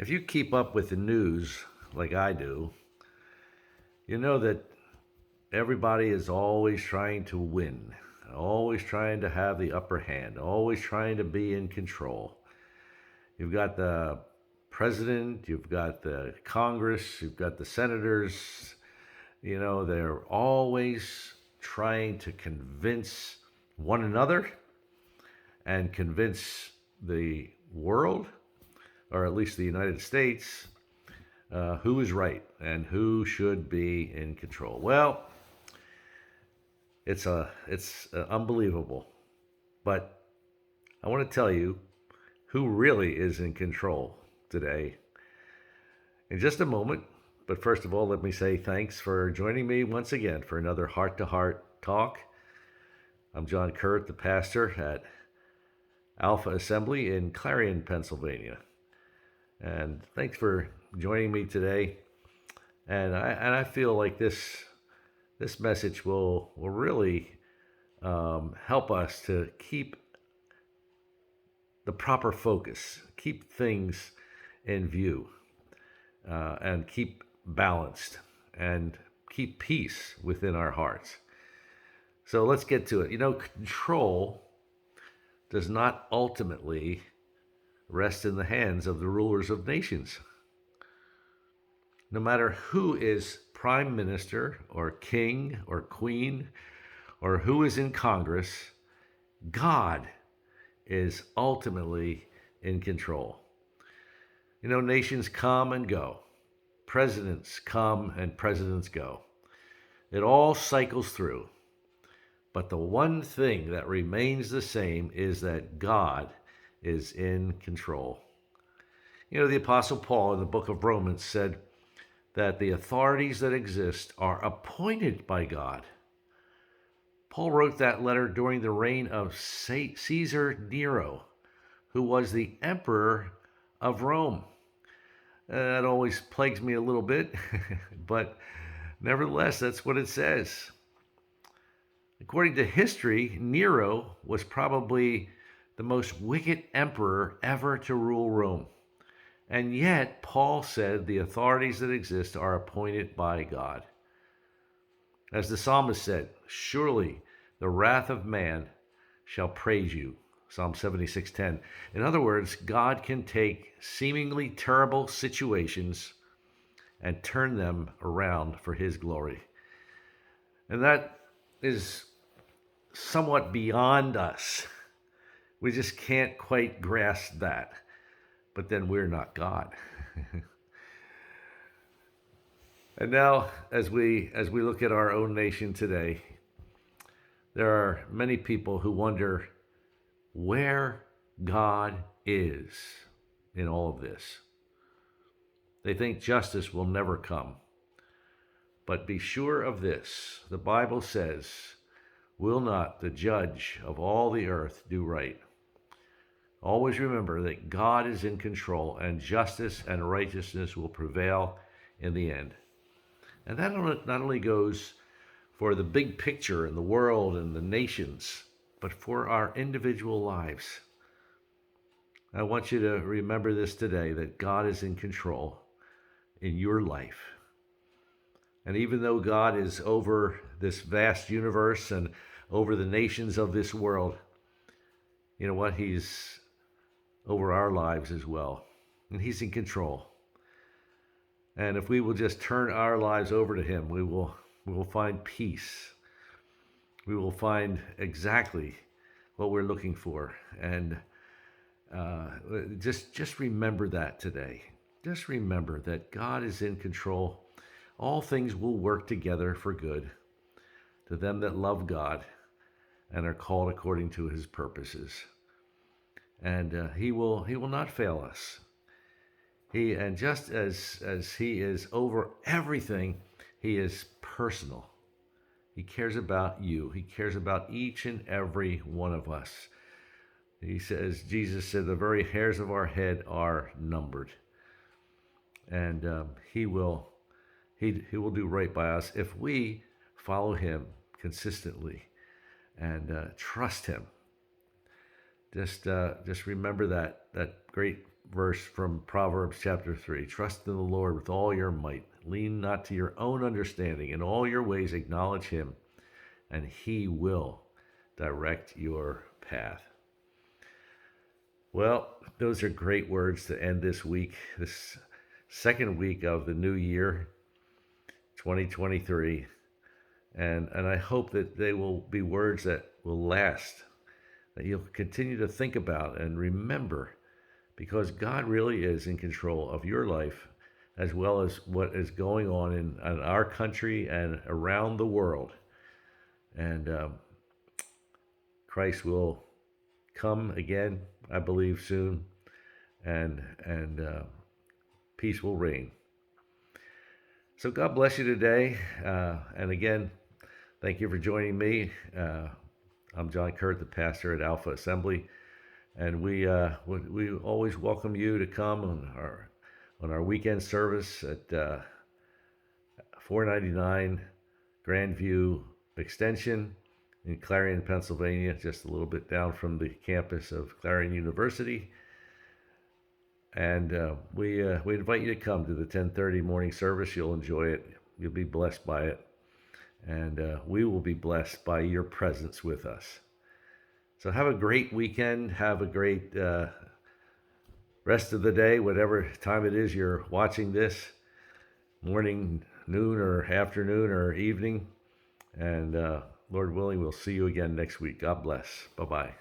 If you keep up with the news like I do, you know that everybody is always trying to win, always trying to have the upper hand, always trying to be in control. You've got the president, you've got the Congress, you've got the senators. They're always trying to convince one another and convince the world, or at least the United States, who is right and who should be in control. Well, it's unbelievable, but I want to tell you who really is in control today in just a moment. But first of all, let me say thanks for joining me once again for another heart to heart talk. I'm John Kuert, the pastor at Alpha Assembly in Clarion, Pennsylvania. And thanks for joining me today. And I feel like this message will really help us to keep the proper focus, keep things in view, and keep balanced and keep peace within our hearts. So let's get to it. Control does not ultimately rest in the hands of the rulers of nations. No matter who is prime minister or king or queen or who is in Congress, God is ultimately in control. Nations come and go. Presidents come and presidents go. It all cycles through. But the one thing that remains the same is that God is in control. The Apostle Paul in the book of Romans said that the authorities that exist are appointed by God. Paul wrote that letter during the reign of Caesar Nero, who was the emperor of Rome. That always plagues me a little bit, but nevertheless, that's what it says. According to history, Nero was probably the most wicked emperor ever to rule Rome. And yet, Paul said the authorities that exist are appointed by God. As the psalmist said, surely the wrath of man shall praise you. Psalm 76:10. In other words, God can take seemingly terrible situations and turn them around for his glory. And that is somewhat beyond us. We just can't quite grasp that. But then we're not God. And now, as we look at our own nation today, there are many people who wonder where God is in all of this. They think justice will never come. But be sure of this, the Bible says, will not the judge of all the earth do right? Always remember that God is in control and justice and righteousness will prevail in the end. And that not only goes for the big picture in the world and the nations, but for our individual lives. I want you to remember this today, that God is in control in your life. And even though God is over this vast universe and over the nations of this world, you know what? He's over our lives as well. And he's in control. And if we will just turn our lives over to him, we will find peace. We will find exactly what we're looking for. And just remember that today. Just remember that God is in control. All things will work together for good to them that love God and are called according to his purposes. And he will not fail us. And just as he is over everything, he is personal. He cares about you. He cares about each and every one of us. He says, Jesus said, the very hairs of our head are numbered. And he will do right by us if we follow him consistently and trust him. Just remember that great verse from Proverbs chapter 3. Trust in the Lord with all your might. Lean not to your own understanding. In all your ways acknowledge him, and he will direct your path. Well, those are great words to end this week, this second week of the new year, 2023. And I hope that they will be words that will last, that you'll continue to think about and remember, because God really is in control of your life as well as what is going on in our country and around the world. And Christ will come again, I believe, soon, and peace will reign. So God bless you today. And again, thank you for joining me. I'm John Kuert, the pastor at Alpha Assembly, and we always welcome you to come on our weekend service at 499 Grandview Extension in Clarion, Pennsylvania, just a little bit down from the campus of Clarion University. And we invite you to come to the 10:30 morning service. You'll enjoy it. You'll be blessed by it. And we will be blessed by your presence with us. So have a great weekend. Have a great rest of the day, whatever time it is you're watching this, morning, noon, or afternoon, or evening. And Lord willing, we'll see you again next week. God bless. Bye-bye.